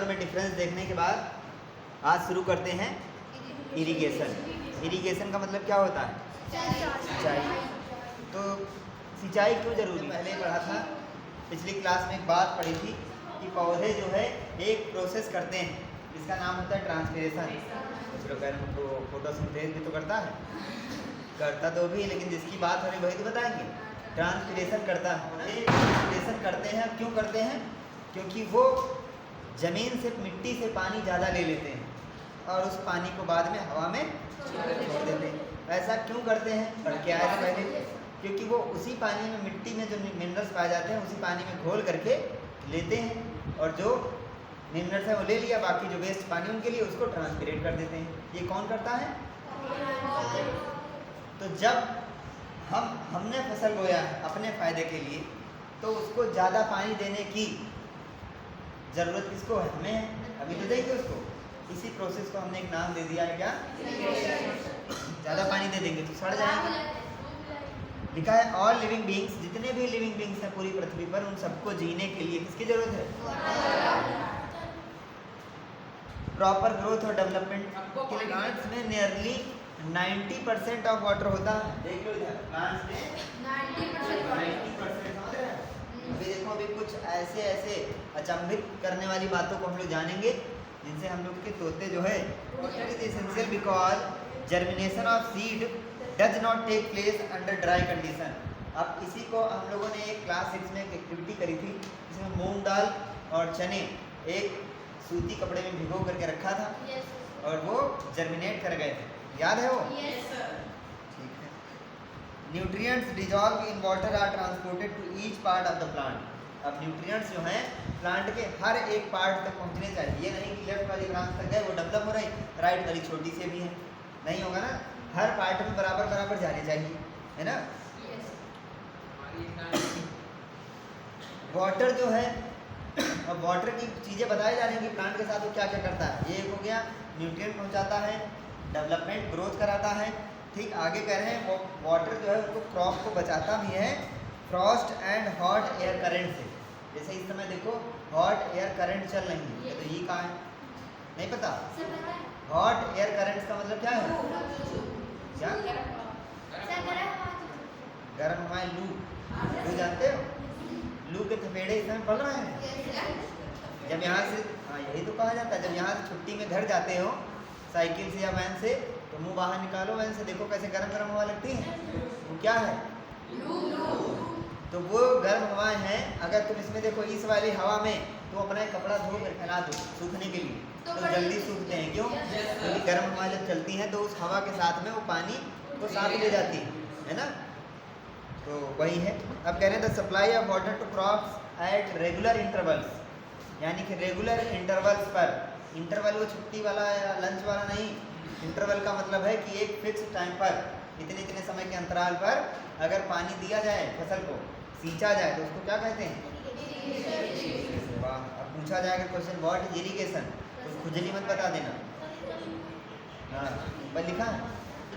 और में डिफरेंस देखने के बाद आज शुरू करते हैं इरिगेशन। इरिगेशन का मतलब क्या होता है? सिंचाई। तो सिंचाई क्यों जरूरी? पहले पढ़ा था, पिछली क्लास में एक बात पढ़ी थी कि पौधे जो है एक प्रोसेस करते हैं जिसका नाम होता है ट्रांसपिरेशन। कुछ लोग कह रहे हैं तो फोटोसिंथेसिस भी तो करता तो भी, लेकिन जिसकी बात हो रही वही तो बताएंगे। ट्रांसपिरेशन करता है। ये ट्रांसपिरेशन करते हैं, क्यों करते हैं? क्योंकि वो ज़मीन से, मिट्टी से पानी ज़्यादा ले लेते हैं और उस पानी को बाद में हवा में छोड़ देते हैं। ऐसा क्यों करते हैं? पढ़ के आए थे पहले। क्योंकि वो उसी पानी में, मिट्टी में जो मिनरल्स पाए जाते हैं उसी पानी में घोल करके लेते हैं और जो मिनरल्स है वो ले लिया, बाकी जो वेस्ट पानी उनके लिए उसको ट्रांसपिरेट कर देते हैं। ये कौन करता है? तो जब हमने फसल बोया है अपने फ़ायदे के लिए, तो उसको ज़्यादा पानी देने की ज़रूरत किसको है? हमें है। अभी तो देंगे उसको। इसी प्रोसेस को हमने एक नाम दे दिया है, क्या? ज़्यादा पानी दे देंगे तो सड़ जाएंगे। लिखा है ऑल लिविंग बींग्स, जितने भी लिविंग बींग्स हैं पूरी पृथ्वी पर, उन सबको जीने के लिए किसकी जरूरत है? प्रॉपर ग्रोथ और डेवलपमेंट के लिए प्लांट्स में नियरली 90% ऑफ वाटर होता है। देख लो इधर, प्लांट्स में 90% समझ रहे हैं? अभी देखो, अभी कुछ ऐसे अचंभित करने वाली बातों को हम लोग जानेंगे जिनसे हम लोग के तोते जो है, water is essential because germination of seed does not take place under dry condition. अब इसी को हम लोगों ने एक क्लास 6 में एक एक्टिविटी करी थी, जिसमें मूंग दाल और चने एक सूती कपड़े में भिगो करके रखा था और वो जर्मिनेट कर गए थे। याद है वो? ठीक है। Nutrients dissolve in water are transported to each part of the plant. अब न्यूट्रिएंट्स जो हैं प्लांट के हर एक पार्ट तक पहुंचने चाहिए। ये नहीं कि लेफ्ट वाली ब्रांच तक गए वो डेवलप हो रही, राइट वाली छोटी से भी है, नहीं होगा ना। हर पार्ट में बराबर जाने चाहिए, है ना। वाटर जो है, अब वाटर की चीज़ें बताई जा रही हैं कि प्लांट के साथ वो क्या क्या करता है। ये एक हो गया, न्यूट्रिएंट पहुंचाता है, डेवलपमेंट ग्रोथ कराता है। ठीक, आगे कह रहे हैं वाटर जो है उनको क्रॉप को बचाता भी है Frost and hot air current से। जैसे इस समय देखो हॉट एयर करंट चल रही है, तो ये कहाँ है? नहीं पता? हॉट एयर करंट का मतलब क्या है? क्या? गर्म हवाएं, लू जानते हो? लू के थपेड़े इस समय पड़ रहे हैं। जब यहाँ से, हाँ यही तो कहा जाता है, जब यहाँ से छुट्टी में घर जाते हो साइकिल से या वैन से, तो मुंह बाहर निकालो वैन से, देखो कैसे गरम हवा लगती है। वो क्या है? तो वो गर्म हवाएं हैं। अगर तुम इसमें देखो इस वाली हवा में, तो अपना एक कपड़ा धो कर फैला दो सूखने के लिए, तो जल्दी सूखते हैं। क्यों? क्योंकि गर्म हवा जब चलती है तो उस हवा के साथ में वो पानी को साथ ले जाती है ना। तो वही है। अब कह रहे हैं the supply of water to crops at regular intervals, यानी कि रेगुलर इंटरवल्स पर। इंटरवल वो छुट्टी वाला या लंच वाला नहीं, इंटरवल का मतलब है कि एक फिक्स टाइम पर, इतने समय के अंतराल पर अगर पानी दिया जाए, फसल को सींचा जाए, तो उसको क्या कहते हैं? वाह। अब पूछा जाएगा क्वेश्चन व्हाट इज इरिगेशन, तो खुजली मत बता देना। हाँ, पर लिखा है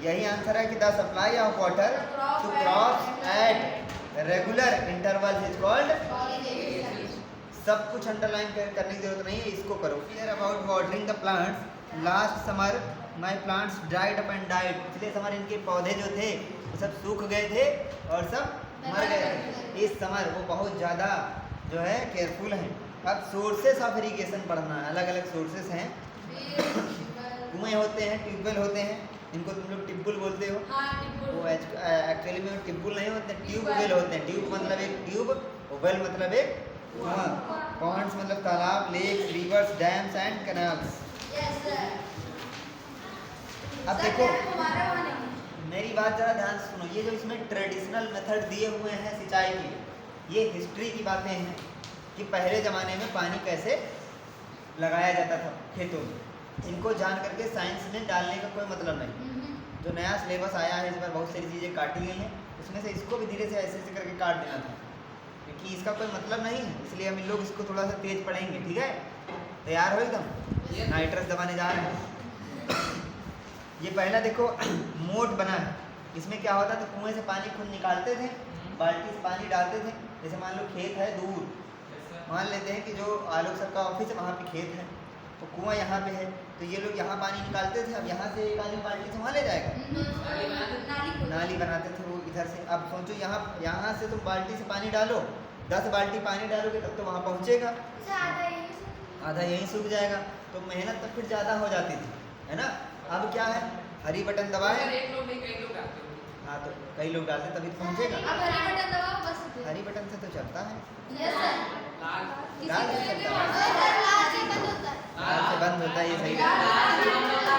यही आंसर है कि the supply of water to crops at regular intervals is called. सब कुछ अंडरलाइन करने की जरूरत नहीं है, इसको करो। Clear about watering the plants. Last summer my plants dried up and died. पिछले समर इनके पौधे जो थे वो सब सूख गए थे और सब मर गए थे। इस समर वो बहुत ज़्यादा जो है केयरफुल हैं। अब सोर्सेस ऑफ इरिगेशन पढ़ना है। अलग अलग सोर्सेस हैं। कुएँ होते हैं, ट्यूबवेल होते हैं, इनको तुम लोग टिब्बुल बोलते हो। वो एक्चुअली में टिब्बुल नहीं होते, ट्यूबवेल होते हैं। ट्यूब मतलब एक ट्यूब, वेल मतलब एक कुआं, पॉन्ड्स मतलब तालाब, lakes, rivers, dams and canals. अब देखो मेरी बात जरा ध्यान से सुनो। ये जो इसमें ट्रेडिशनल मेथड दिए हुए हैं सिंचाई के, ये हिस्ट्री की बातें हैं कि पहले ज़माने में पानी कैसे लगाया जाता था खेतों में। इनको जान करके साइंस में डालने का कोई मतलब नहीं। जो नया सिलेबस आया है इस बार बहुत सारी चीज़ें काटी गई हैं, उसमें से इसको भी धीरे से ऐसे करके काट देना था, क्योंकि इसका कोई मतलब नहीं है। इसलिए हम इन लोग इसको थोड़ा सा तेज पढ़ेंगे। ठीक है, तैयार हो एकदम? नाइट्रस दबाने जा रहे हैं। ये पहला देखो मोट बना है। इसमें क्या होता था, कुएं से पानी खुद निकालते थे, बाल्टी से पानी डालते थे। जैसे मान लो खेत है दूर, मान लेते हैं कि जो आलोक सर का ऑफिस है वहाँ पे खेत है, तो कुआं यहाँ पे है, तो ये लोग यहाँ पानी निकालते थे, अब यहाँ से एक आदमी बाल्टी से वहाँ ले जाएगा, नाली बनाते थे वो इधर से। अब सोचो यहाँ से तुम बाल्टी से पानी डालो, 10 बाल्टी पानी डालोगे तब तो वहाँ पहुँचेगा, आधा यहीं सूख जाएगा, तो मेहनत तो फिर ज़्यादा हो जाती थी, है ना। अब क्या है, हरी बटन दबाए, हाँ तो कई लोग डालते तभी तो पहुँचेगा। हरी बटन से तो चलता है, लाल से चलता है, लाल से बंद होता है, ये सही है।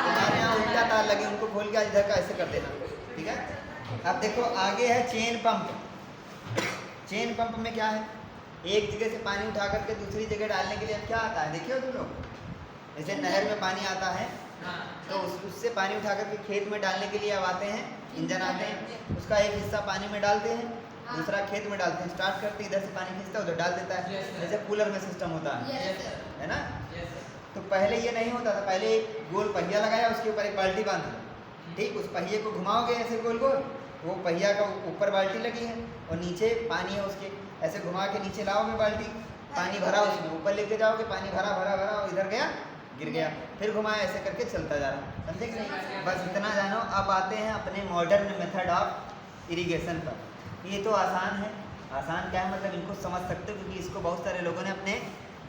हमारे यहाँ उल्टा तार लगे, उनको खोल के इधर का ऐसे कर देना, ठीक है। अब देखो आगे है चेन पंप। चेन पंप में क्या है, एक जगह से पानी उठा करके दूसरी जगह डालने के लिए अब क्या आता है, देखिए तुम लोग, जैसे नहर में पानी आता है तो उससे पानी उठा करके खेत में डालने के लिए अब आते हैं, इंजन आते हैं, उसका एक हिस्सा पानी में डालते हैं, दूसरा खेत में डालते हैं, स्टार्ट करते इधर से पानी खींचता है उधर डाल देता है, जैसे कूलर में सिस्टम होता है ना। तो पहले ये नहीं होता था, पहले एक गोल पहिया लगाया, उसके ऊपर एक बाल्टी बांध दी, ठीक, उस पहिए को घुमाओगे ऐसे गोल गोल, वो पहिया का ऊपर बाल्टी लगी है और नीचे पानी है, उसके ऐसे घुमा के नीचे लाओगे बाल्टी, पानी भरा उसमें, ऊपर लेके जाओगे पानी भरा भरा भरा, इधर गया गिर गया, फिर घुमाया, ऐसे करके चलता जा रहा, समझे कि नहीं। बस इतना जानो। अब आते हैं अपने मॉडर्न मेथड ऑफ इरिगेशन पर। ये तो आसान है, आसान क्या है मतलब इनको समझ सकते हो, क्योंकि इसको बहुत सारे लोगों ने अपने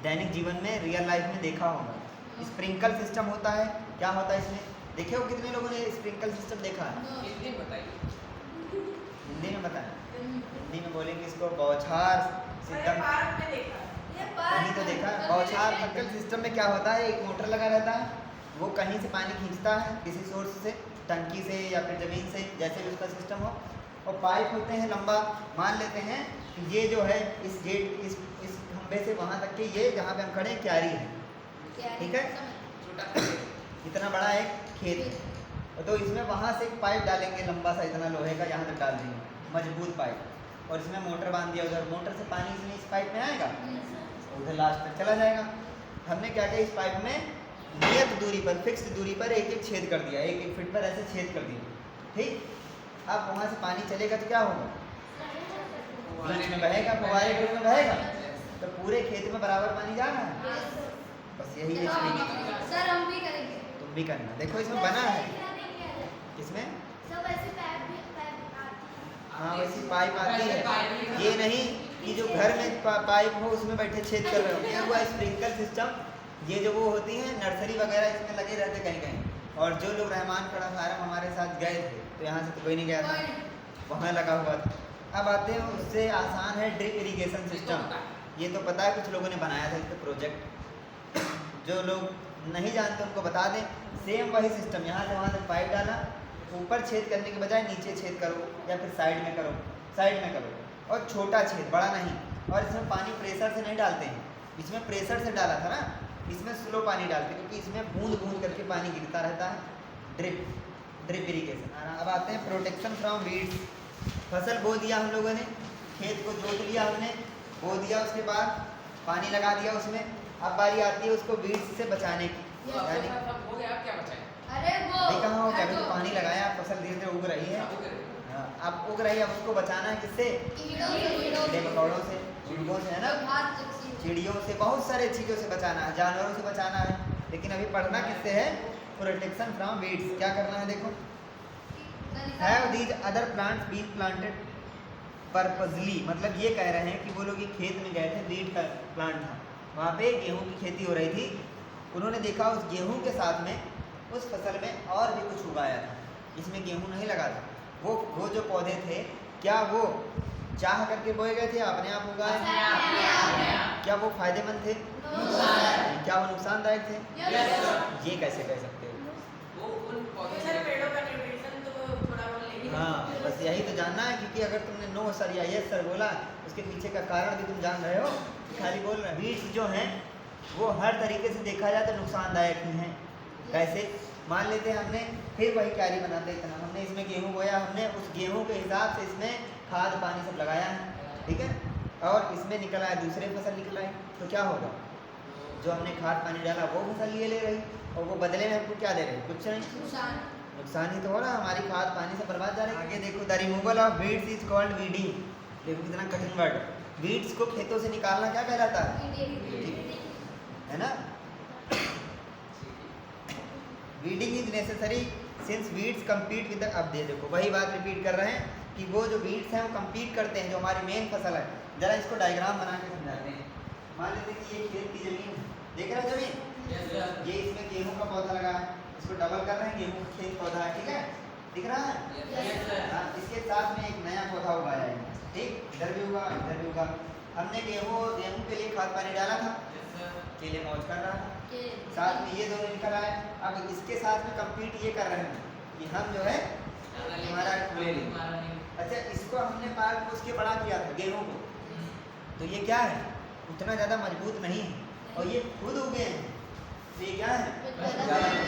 दैनिक जीवन में रियल लाइफ में देखा होगा। स्प्रिंकल सिस्टम होता है, क्या होता है इसमें, देखे हो कितने लोगों ने स्प्रिंकल सिस्टम देखा है? हिंदी में बताएं, हिंदी में बोलेंगे इसको बौछार सिस्टम, कहीं तो देखा। बौछार स्प्रिंकल सिस्टम में क्या होता है, एक मोटर लगा रहता है, वो कहीं से पानी खींचता है किसी सोर्स से, टंकी से या फिर ज़मीन से, जैसे भी उसका सिस्टम हो, और पाइप होते हैं लंबा, मान लेते हैं कि ये जो है इस गेट इस खंभे से वहाँ तक के, ये जहाँ पे हम खड़े हैं क्यारी है, ठीक है, इतना बड़ा एक खेत है, तो इसमें वहाँ से एक पाइप डालेंगे लंबा सा, इतना लोहे का, यहाँ तक डाल देंगे मजबूत पाइप, और इसमें मोटर बांध दिया, उधर मोटर से पानी इसमें इस पाइप में आएगा, उधर लास्ट तक चला जाएगा। हमने क्या किया, इस पाइप में नियत दूरी पर, फिक्स्ड दूरी पर एक एक छेद कर दिया, एक एक फीट पर ऐसे छेद कर दिया, ठीक। अब वहाँ से पानी चलेगा तो क्या होगा, बीच में बहेगा, फुहारे के रूप में बहेगा, तो पूरे खेत में बराबर पानी जा रहा है। बस यही है इसमें, सर हम भी करेंगे, तुम भी करना। देखो इसमें बना है, इसमें हाँ वैसी पाइप आती है, ये नहीं कि जो घर में पाइप हो उसमें बैठे छेद कर रहे हो, ये हुआ स्प्रिंकल सिस्टम। ये जो वो होती हैं नर्सरी वगैरह, इसमें लगे रहते कहीं कहीं, और जो लोग रहमान खड़ा फार्म हमारे साथ गए थे, तो यहाँ से तो कोई नहीं गया था, वहाँ लगा हुआ था। अब आते हैं, उससे आसान है ड्रिप इरिगेशन सिस्टम। ये तो पता है, कुछ लोगों ने बनाया था इसका प्रोजेक्ट, जो लोग नहीं जानते उनको बता दें, सेम वही सिस्टम, यहाँ से वहाँ तक पाइप डाला, ऊपर छेद करने के बजाय नीचे छेद करो, या फिर साइड में करो, और छोटा छेद, बड़ा नहीं। और इसमें पानी प्रेशर से नहीं डालते हैं, इसमें प्रेशर से डाला था ना, इसमें स्लो पानी डालते हैं, क्योंकि इसमें बूंद बूंद करके पानी गिरता रहता है। Drip irrigation. अब आते हैं प्रोटेक्शन फ्रॉम वीड्स। फसल बो दिया हम लोगों ने, खेत को जोत लिया हमने, बो दिया, उसके बाद पानी लगा दिया उसमें, अब बारी आती है उसको वीड्स से बचाने की। यानी कहाँ हो, क्या तो पानी लगाया, फसल धीरे धीरे उग रही है, अब उग रही है, अब उसको बचाना है किससे, कीड़े मकोड़ों से, चीड़ों से, है ना, चिड़ियों से, बहुत सारे चीज़ों से बचाना है, जानवरों से बचाना है। लेकिन अभी पढ़ना किससे है, प्रोटेक्शन फ्रॉम वीड्स। क्या करना है देखो, have these other plants been planted purposely, मतलब ये कह रहे हैं कि वो लोग ये खेत में गए थे, वीड का प्लांट था, वहाँ पे गेहूँ की खेती हो रही थी, उन्होंने देखा उस गेहूँ के साथ में उस फसल में और भी कुछ उगाया था, इसमें गेहूँ नहीं लगा था। वो जो पौधे थे, क्या वो चाह करके बोए गए थे, अपने आप उगाए? क्या वो फायदेमंद थे? क्या वो नुकसानदायक थे? ये कैसे कह सकते हो? हाँ, बस यही तो जानना है, क्योंकि अगर तुमने नो सर या यस सर बोला, उसके पीछे का कारण भी तुम जान रहे हो, खाली बोल रहे। वीड्स जो हैं वो हर तरीके से देखा जाए तो नुकसानदायक ही हैं। कैसे? मान लेते हैं हमने फिर वही क्यारी बनाते इतना, हमने इसमें गेहूँ बोया, हमने उस गेहूँ के हिसाब से इसमें खाद पानी सब लगाया है, ठीक है, और इसमें निकल आए दूसरे फसल निकल आए, तो क्या होगा, जो हमने खाद पानी डाला वो फसल ये ले रही, और वो बदले में हमको क्या दे रहे, कुछ नहीं, नुकसान ही तो हो रहा, हमारी खाद पानी से बर्बाद जा रही है। आगे देखो, the removal of weeds is called weeding. देखो कितना कठिन वर्ड, वीड्स को खेतों से निकालना क्या कहलाता है ना? Weeding is necessary since weeds compete with, अब देखो वही बात रिपीट कर रहे हैं कि वो जो वीड्स हैं वो कम्पीट करते हैं जो हमारी मेन फसल है। जरा इसको डायग्राम बना के समझाते हैं। मान लेते हैं कि ये खेत की जमीन है, देख रहे हो जमीन, ये इसमें गेहूं का पौधा लगा है, इसको डबल कर रहे हैं, गेहूं का खेत पौधा है, ठीक है, दिख रहा है? इसके साथ में एक नया पौधा उगाया है, ठीक, इधर भी उगा इधर भी उगा। हमने गेहूं के लिए खाद पानी डाला था, केले मौज कर रहा था, साथ में ये दोनों निकल आए। अब इसके साथ में कम्पीट ये कर रहे हैं कि हम जो है हमारा ले लें। अच्छा, इसको हमने पाल पोस के बड़ा किया था गेहूं को, तो ये क्या है, उतना ज़्यादा मजबूत नहीं है और ये खुद उगे हैं, तो ये क्या है,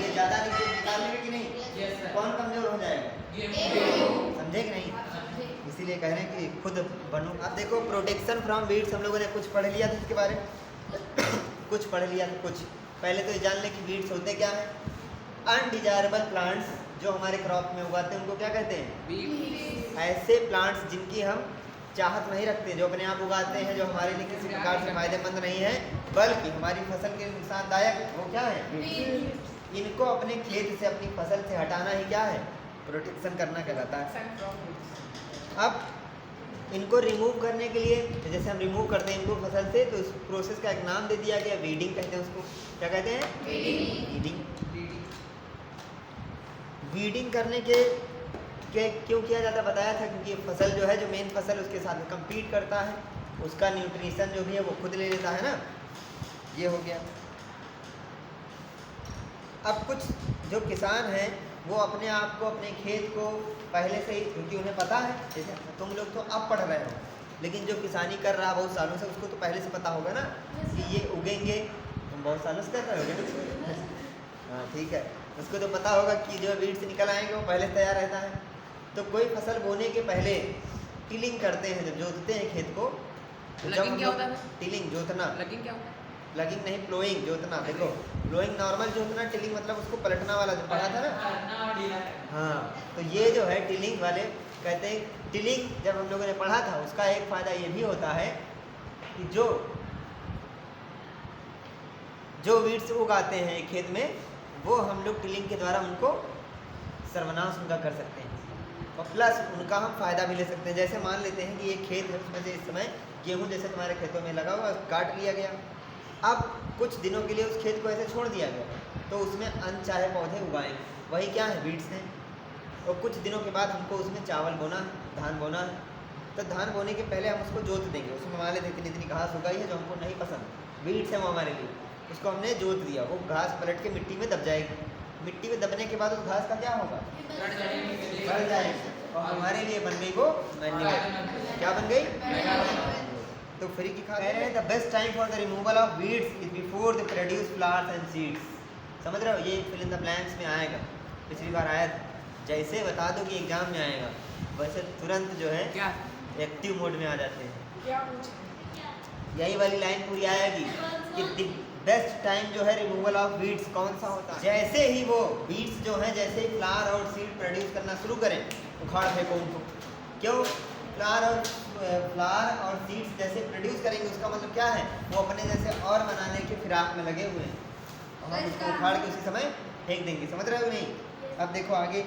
ये ज़्यादा निकाल लेंगे कि नहीं? कौन कमजोर हो जाएगा? समझे कि नहीं? इसीलिए कह रहे हैं कि खुद बनो। अब देखो प्रोटेक्शन फ्रॉम वीड्स हम लोगों ने कुछ पढ़ लिया था इसके बारे में कुछ पढ़ लिया था कुछ। पहले तो ये जान लें कि वीड्स होते क्या है। अनडिजायरेबल प्लांट्स जो हमारे क्रॉप में उगाते हैं उनको क्या कहते हैं? ऐसे प्लांट्स जिनकी हम चाहत नहीं रखते, जो अपने आप उगाते हैं, जो हमारे लिए किसी प्रकार से फायदेमंद नहीं है बल्कि हमारी फसल के नुकसानदायक, वो क्या है? इनको अपने खेत से अपनी फसल से हटाना ही क्या है? प्रोटेक्शन करना कहलाता है। अब इनको रिमूव करने के लिए, जैसे हम रिमूव करते हैं इनको फसल से, तो इस प्रोसेस का एक नाम दे दिया गया, वीडिंग कहते हैं उसको। क्या कहते हैं? वीडिंग। वीडिंग करने के क्यों किया जाता बताया था, क्योंकि फसल जो है, जो मेन फसल उसके साथ में कम्पीट करता है, उसका न्यूट्रिशन जो भी है वो खुद ले लेता है ना। ये हो गया। अब कुछ जो किसान हैं वो अपने आप को, अपने खेत को पहले से ही, क्योंकि उन्हें पता है, जैसे तुम लोग तो अब पढ़ रहे हो, लेकिन जो किसानी कर रहा बहुत सालों से उसको तो पहले से पता होगा ना कि ये उगेंगे। तुम बहुत सालों से कर रहे हो हाँ ठीक है, उसको तो पता होगा कि जो वीड्स निकल आएंगे वो पहले तैयार रहता है। तो कोई फसल बोने के पहले टिलिंग करते हैं, जब जोतते हैं खेत को। तो लगिंग क्या होता है? टिलिंग जोतना। लगिंग क्या होता है? लगिंग नहीं, प्लोइंग जोतना। देखो प्लोइंग नॉर्मल जोतना, टिलिंग मतलब उसको पलटना वाला जो पढ़ा था ना। हाँ, तो ये जो है टिलिंग वाले कहते हैं। टिलिंग जब हम लोगों ने पढ़ा था, उसका एक फ़ायदा ये भी होता है कि जो वीड्स उगाते हैं खेत में, वो हम लोग टिलिंग के द्वारा उनको सर्वनाश उनका कर सकते हैं, और प्लस उनका हम फ़ायदा भी ले सकते हैं। जैसे मान लेते हैं कि एक खेत है, उसमें से इस समय गेहूं जैसे तुम्हारे खेतों में लगा हुआ, काट लिया गया। अब कुछ दिनों के लिए उस खेत को ऐसे छोड़ दिया गया, तो उसमें अनचाहे पौधे उगाएंगे, वही क्या है? वीड्स हैं। और कुछ दिनों के बाद हमको उसमें चावल बोना है, धान बोना है। तो धान बोने के पहले हम उसको जोत देंगे, उसमें मान लेते इतनी इतनी घास उगाई है जो हमको नहीं पसंद, वीड्स है वो हमारे लिए, उसको हमने जोत दिया, वो घास पलट के मिट्टी में दब जाएगी। मिट्टी में दबने के बाद उस घास का क्या होगा? बढ़ जाएगी, और हमारे लिए बन गई वो मैन्योर। क्या बन गई? तो फ्री की खाद है। The best time for the removal of weeds is before the produce flowers and seeds. समझ रहे हो? ये फिल इन द ब्लैंक्स में आएगा, पिछली बार आया था। जैसे बता दो कि एग्जाम में आएगा, वैसे तुरंत जो है क्या एक्टिव मोड में आ जाते हैं। क्या पूछे? यही वाली लाइन पूरी आएगी कि बेस्ट टाइम जो है रिमूवल ऑफ वीड्स कौन सा होता है? जैसे ही वो वीड्स जो है, जैसे ही फ्लावर और सीड प्रोड्यूस करना शुरू करें, उखाड़ फेंको उनको। क्यों? फ्लावर और सीड्स जैसे प्रोड्यूस करेंगे, उसका मतलब क्या है? वो अपने जैसे और बनाने के फिराक में लगे हुए हैं, और हम उसको उखाड़ के उसी समय फेंक देंगे। समझ रहे हो नहीं? अब देखो आगे,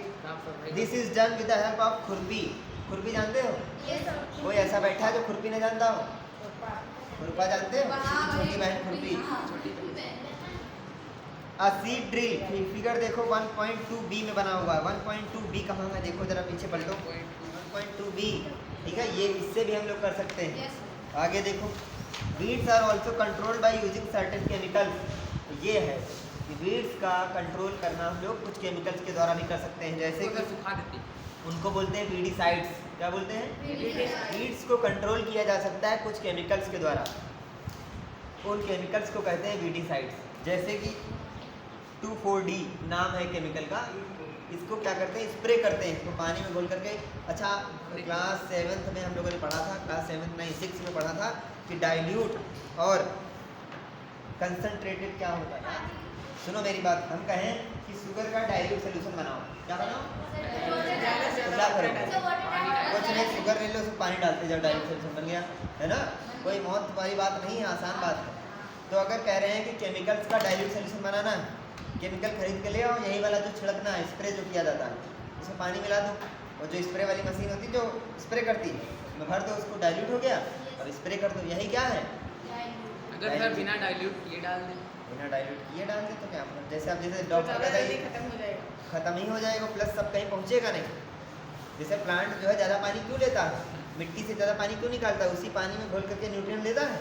this is done with the help of खुरपी। खुरपी जानते हो? कोई ऐसा बैठा है जो खुरपी नहीं जानता हो? खुरपा जानते हो? छोटी बहन खुरपी। अ सीड ड्रिल, फिगर देखो 1.2b में बना हुआ है। 1.2b कहाँ है? देखो जरा पीछे पलटो। 1.2b, ठीक है, ये इससे भी हम लोग कर सकते हैं। आगे देखो, weeds are also controlled by using certain chemicals. ये है कि वीड्स का कंट्रोल करना हम लोग कुछ केमिकल्स के द्वारा भी कर सकते हैं, जैसे कि सुखा देती, उनको बोलते हैं वीडिसाइड्स। क्या बोलते हैं? वीड्स को कंट्रोल किया जा सकता है कुछ केमिकल्स के द्वारा। उन केमिकल्स को कहते हैं वीडिसाइड्स। जैसे कि 2,4-D नाम है केमिकल का। इसको क्या करते हैं? स्प्रे करते हैं इसको पानी में घोल करके। अच्छा, क्लास 7th में हम लोगों ने पढ़ा था, क्लास 7 नहीं 6 में पढ़ा था कि डाइल्यूट और कंसनट्रेटेड क्या होता है? सुनो मेरी बात, हम कहें कि शुगर का डाइल्यूट सोल्यूशन बनाओ, क्या बनाओ? क्या करो? कुछ नहीं, शुगर ले लो, उसमें पानी डालते जाओ, डाइल्यूट सोल्यूशन बन गया, है ना? कोई बहुत बड़ी बात नहीं है, आसान बात है। तो अगर कह रहे हैं कि केमिकल्स का डाइल्यूट सोल्यूशन बनाना है, केमिकल खरीद के ले आओ, यही वाला जो छिड़कना है, स्प्रे जो किया जाता है, उसमें पानी मिला दो, और जो स्प्रे वाली मशीन होती है जो स्प्रे करती है, उसमें भर दो, उसको डाइल्यूट हो गया और स्प्रे कर दो, यही क्या है? अगर सर बिना डाइल्यूट किए डाल दें, बिना डाइल्यूट किए डाल दे तो क्या मतलब, जैसे आप जैसे डॉक्टर का खत्म हो जाएगा। खत्म ही हो जाएगा, प्लस सब कहीं पहुँचेगा नहीं। जैसे प्लांट जो है ज़्यादा पानी क्यों लेता है, मिट्टी से ज़्यादा पानी क्यों निकालता है, उसी पानी में घोल करके न्यूट्रिएंट लेता है।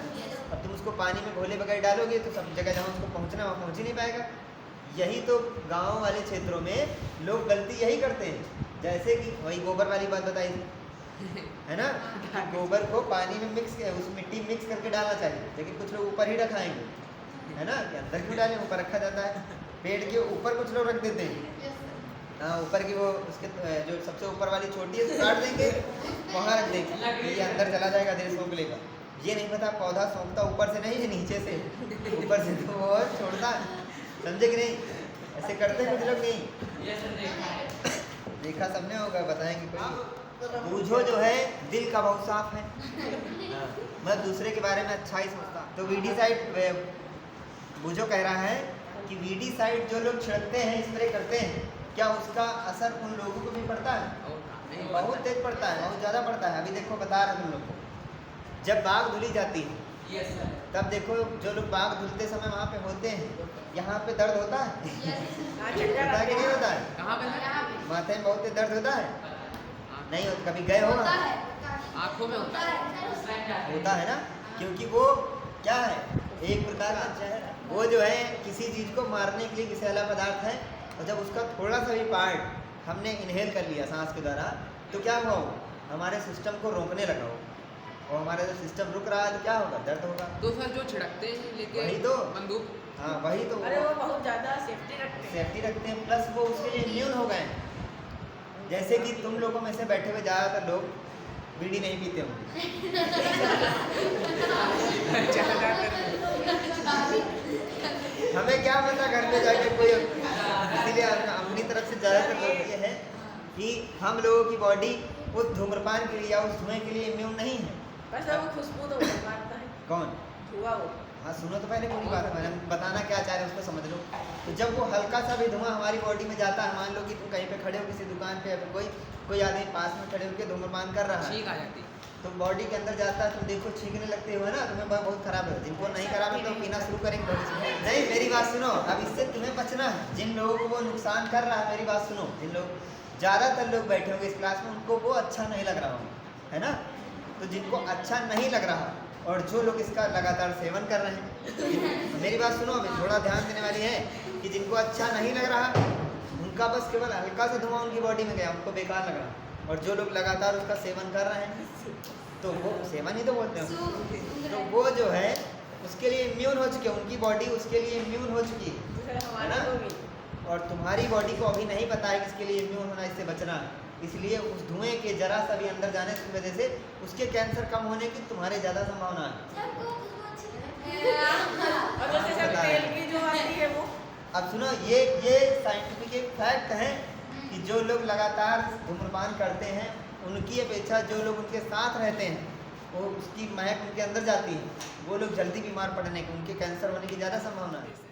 अब तुम उसको पानी में घोले बगैर डालोगे तो सब जगह जहाँ उसको पहुँचना वहाँ पहुँच ही नहीं पाएगा। यही तो गाँव वाले क्षेत्रों में लोग गलती यही करते हैं, जैसे कि वही गोबर वाली बात बताई थी, है ना? कि गोबर को पानी में मिक्स, उस मिट्टी मिक्स करके डालना चाहिए, लेकिन कुछ लोग ऊपर ही रखाएंगे, है ना? कि अंदर क्यों डालें, ऊपर रखा जाता है। पेड़ के ऊपर कुछ लोग रख देते हैं, हाँ, ऊपर की वो उसके जो सबसे ऊपर वाली छोटी है तो काट देंगे, वहाँ रख देंगे, ये अंदर चला जाएगा, धीरे सोख लेगा। ये नहीं पता पौधा सोखता ऊपर से नहीं है, नीचे से, ऊपर से तो वो छोड़ता, समझे कि नहीं? ऐसे करते हैं कुछ लोग, नहीं देखा सबने होगा, बताएंगे कोई। बूझो जो है दिल का बहुत साफ है, मैं दूसरे के बारे में अच्छा ही सोचता। तो वीडीसाइड, बूझो कह रहा है कि वीडीसाइड जो लोग छिड़कते हैं, स्प्रे करते हैं, क्या उसका असर उन लोगों को भी पड़ता है? बहुत तेज पड़ता है, बहुत ज़्यादा पड़ता है। अभी देखो बता रहा तुम लोग को, जब बाग धुली जाती है तब देखो जो लोग बाग धुलते समय वहाँ पे होते हैं, यहाँ पे दर्द होता है, होता है कि नहीं होता है? कहाँ पे? माथे में बहुत तेज दर्द होता है, नहीं होता? कभी गए हो? आँखों में होता है, होता है ना, क्योंकि वो क्या है, एक प्रकार का जहर, वो जो है किसी चीज़ को मारने के लिए विषैला पदार्थ है, और जब उसका थोड़ा सा भी पार्ट हमने इनहेल कर लिया सांस के द्वारा, तो क्या हुआ, हमारे सिस्टम को रोकने लगा हो, और हमारा जो सिस्टम रुक रहा है तो क्या होगा, दर्द होगा। तो सर जो छिड़कते हैं लेके वही तो, बंदूक, हाँ वही तो, अरे वो बहुत ज़्यादा सेफ्टी रखते हैं, प्लस वो उसके लिए इम्यून हो गए। जैसे कि तुम लोगों में से बैठे हुए ज़्यादातर लोग बीड़ी नहीं पीते होंगे, हमें क्या पता घर पे जाके कोई, इसीलिए अपनी तरफ से ज़्यादातर लोग ये है कि हम लोगों की बॉडी उस धूम्रपान के लिए या उस धुएं के लिए इम्यून नहीं है। बस वो खुशबू तो मारता है, कौन? धुआं वो। हाँ सुनो तो पहले पूरी बात, मैंने बताना क्या चाह रहे हैं उसको समझ लो। तो जब वो हल्का सा भी धुआं हमारी बॉडी में जाता है, मान लो कि तुम कहीं पे खड़े हो किसी दुकान पे, कोई आदमी पास में खड़े होकर धूम्रपान कर रहा है, छींक आ जाती है, तो बॉडी के अंदर जाता है, तुम देखो छींकने लगते हो, है ना? तुम्हें बहुत खराब है। जिनको नहीं खराब है तो पीना शुरू करेंगे नहीं, मेरी बात सुनो, अब इससे तुम्हें बचना है। जिन लोगों को वो नुकसान कर रहा है, मेरी बात सुनो, जिन लोग, ज़्यादातर लोग बैठे होंगे इस क्लास में, उनको वो अच्छा नहीं लग रहा होगा, है ना? तो जिनको अच्छा नहीं लग रहा और जो लोग इसका लगातार सेवन कर रहे हैं, मेरी बात सुनो, अभी थोड़ा ध्यान देने वाली है कि जिनको अच्छा नहीं लग रहा, उनका बस केवल हल्का सा धुआं उनकी बॉडी में गया, उनको बेकार लग रहा, और जो लोग लगातार उसका सेवन कर रहे हैं, तो वो सेवन ही तो बोलते हैं, तो वो जो है उसके लिए इम्यून हो चुके, उनकी बॉडी उसके लिए इम्यून हो चुकी है ना? और तुम्हारी बॉडी को अभी नहीं पता है कि इसके लिए इम्यून होना, इससे बचना, इसलिए उस धुएं के जरा सा भी अंदर जाने की वजह से उसके कैंसर कम होने की तुम्हारे ज़्यादा संभावना है। अब सुनो, ये साइंटिफिक एक फैक्ट है कि जो लोग लगातार धूम्रपान करते हैं, उनकी अपेक्षा जो लोग उनके साथ रहते हैं, वो उसकी महक उनके अंदर जाती है, वो लोग जल्दी बीमार पड़ने की, उनके कैंसर होने की ज़्यादा संभावना है।